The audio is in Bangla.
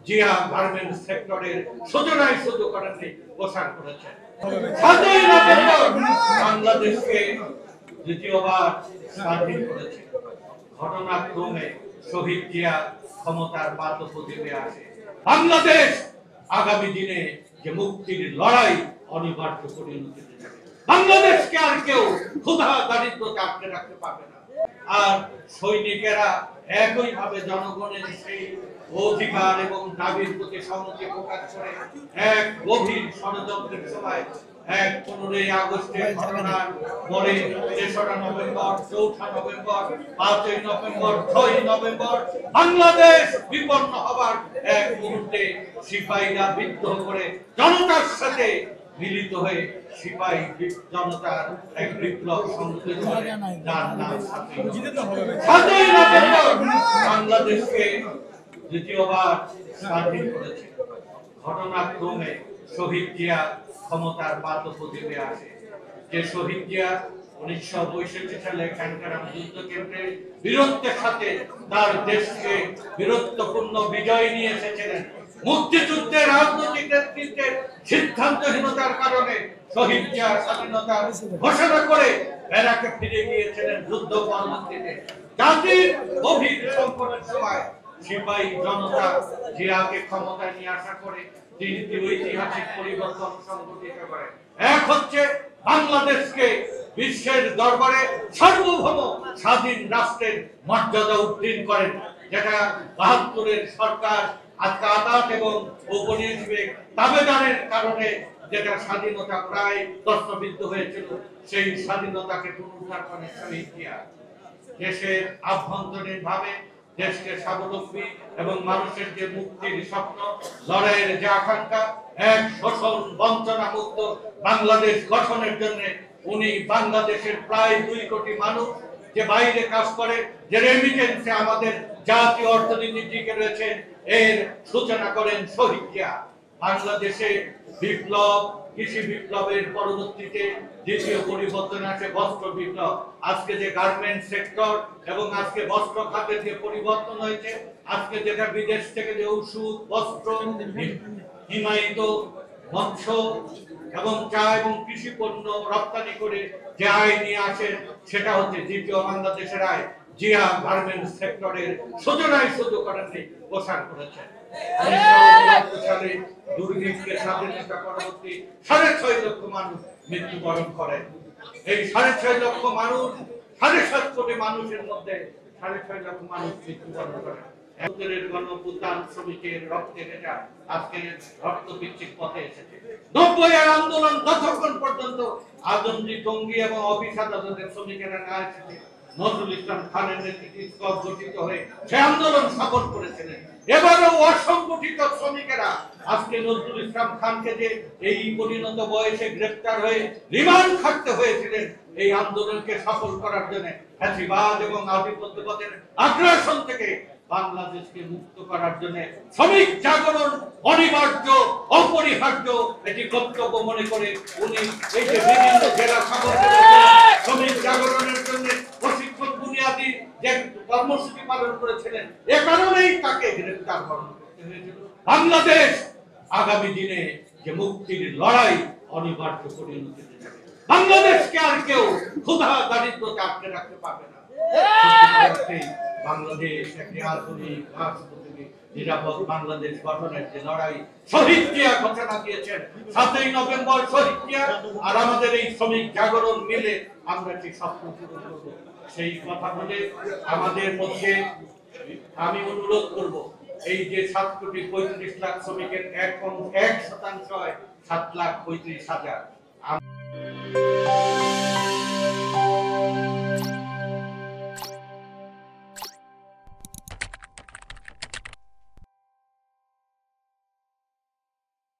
জিয়া গার্মেন্টস সেক্টরের সূচনায় শুরু করেন ঘোষণা করেছেন। বাংলাদেশকে দ্বিতীয়বার স্বাধীন করেছে। ঘটনাক্রমে শহীদ জিয়া ক্ষমতার পাদপ্রদীপে আসে। বাংলাদেশ আগামী দিনে যে মুক্তির লড়াই অনিবার্য পরিণতিতে যাবে। বাংলাদেশকে আর কেউ ক্ষুধা দারিদ্রতা আটকে রাখতে পারবে না। আর সৈনিকেরা একইভাবে জনগণের সেই অধিকার এবং দাবির প্রতি সম্মতি প্রকাশ করে এক গভীর ষড়যন্ত্রের সময় 15 আগস্টের ঘটনার পরে 3রা নভেম্বর, 4ঠা নভেম্বর, 5ই নভেম্বর, 6ই নভেম্বর বাংলাদেশ বিপন্ন হবার এক মুহূর্তে সিপাহীরা বিদ্রোহ করে জনতার সাথে মিলিত হয়ে সিপাহী জনতার এক বিপ্লব সংগঠিত করে যার নাম 7ই নভেম্বর বাংলাদেশকে দ্বিতীয়বার স্বাধীন করেছে। ঘটনাক্রমে শহীদ জিয়া ক্ষমতার পাদপ্রদীপে আসে। যে শহীদ জিয়া 1965 সালে ক্যান্টারাম যুদ্ধকেন্দ্রে বীরত্বের সাথে তার দেশকে বীরত্বপূর্ণ বিজয় নিয়ে এসেছিলেন। মুক্তিযুদ্ধের রাজনৈতিক নেতৃত্বের সিদ্ধান্তহীনতার কারণে শহীদ জিয়া স্বাধীনতা ঘোষণা করে ব্যারাকে ফিরে গিয়েছিলেন যুদ্ধ পরবর্তীতে। জাতির গভীর সংকটের সময় সিপাহী জনতা জিয়াকে ক্ষমতায় নিয়ে আসা করে তিনটি ঐতিহাসিক পরিবর্তন সংঘটিত করে। এক হচ্ছে বাংলাদেশকে বিশ্বের দরবারে সার্বভৌম স্বাধীন রাষ্ট্রের মর্যাদা উত্তীর্ণ করেন, যেটা 72-এর সরকার আদালত এবং উপনিবেশিক দাবিদারের কারণে যেটা স্বাধীনতা প্রায় ধ্বস্তবিদ্ধ হয়েছিল, সেই স্বাধীনতাকে পুনরুদ্ধার করেন শহীদ জিয়া। দেশের আভ্যন্তরীণ ভাবে দেশকে স্বাবলম্বী এবং মানুষের যে মুক্তির স্বপ্ন, লড়াইয়ের যে আকাঙ্ক্ষা, এক শোষণ বঞ্চনা মুক্ত বাংলাদেশ গঠনের জন্য উনি বাংলাদেশের প্রায় 2 কোটি মানুষ যে বাইরে কাজ করে, যে রেমিটেন্সে আমাদের জাতীয় অর্থনীতি টিকে রয়েছে, এর সূচনা করেন শহীদ জিয়া। বাংলাদেশে বিপ্লব, কৃষি বিপ্লবের পরবর্তীতে দ্বিতীয় পরিবর্তন আছে বস্ত্র বিপ্লব। আজকে যে গার্মেন্ট সেক্টর এবং আজকে বস্ত্র খাতের যে পরিবর্তন হয়েছে, আজকে যেটা বিদেশ থেকে যে ওষুধ, বস্ত্র, হিমায়িত মৎস্য এবং চা এবং কৃষি পণ্য রপ্তানি করে যে আয় নিয়ে আসেন, সেটা হচ্ছে দ্বিতীয় বাংলাদেশের আয়। জিয়া গার্মেন্টস সেক্টরের সূচনায় শুরু করেন ঘোষণা করেছেন। 1972 সালে দুর্ভিক্ষের স্বাধীনতা পরবর্তী 6.5 লক্ষ মানুষ মৃত্যুবরণ করেন। এই 6.5 লক্ষ মানুষ, 7.5 কোটি মানুষের মধ্যে 6.5 লক্ষ মানুষ মৃত্যুবরণ করেন। গণঅভ্যুত্থান শ্রমিকের রক্তে ভেজা আজকে রক্তভিত্তিক পথে এসেছে। 90-এর আন্দোলন যতক্ষণ পর্যন্ত আজমজি, টঙ্গী এবং অফিস আদালতের শ্রমিকেরা না এসেছে, নজরুল ইসলাম খানের নেতৃত্বে স্কপ গঠিত হয়ে সে আন্দোলন সফল করেছিলেন। এবারেও অসংগঠিত শ্রমিকেরা আজকে নজরুল ইসলাম খানকে যে এই পরিণত বয়সে গ্রেফতার হয়ে রিমান্ড খাটতে হয়েছিলেন, এই আন্দোলনকে সফল করার জন্য ফ্যাসিবাদ এবং আধিপত্যবাদের আগ্রাসন থেকে বাংলাদেশকে মুক্ত করার জন্য শ্রমিক জাগরণ অনিবার্য, অপরিহার্য এটি কর্তব্য মনে করে উনি এই যে বিভিন্ন জেলা সফর শ্রমিক জাগরণের জন্য প্রশিক্ষণ বুনিয়াদী যে কর্মসূচি পালন করেছিলেন, এ কারণেই তাকে গ্রেফতার করা হয়েছিল। বাংলাদেশ আগামী দিনে যে মুক্তির লড়াই অনিবার্য পরিণতিতে যাবে। বাংলাদেশকে আর কেউ ক্ষুধা দারিদ্রতা আটকে রাখতে পারবে না। বাংলাদেশ একটি আধুনিক রাষ্ট্রপতি নিরাপদ বাংলাদেশ গঠনের যে লড়াই শহীদ জিয়া ঘোষণা দিয়েছেন, 7ই নভেম্বর শহীদ জিয়া আর আমাদের এই শ্রমিক জাগরণ মিলে আমরা যে স্বপ্ন পূরণ করব, সেই কথা বলে আমাদের মধ্যে আমি অনুরোধ করব, এই যে 7 কোটি 35 লাখ শ্রমিকের 1% হয় 7,35,000।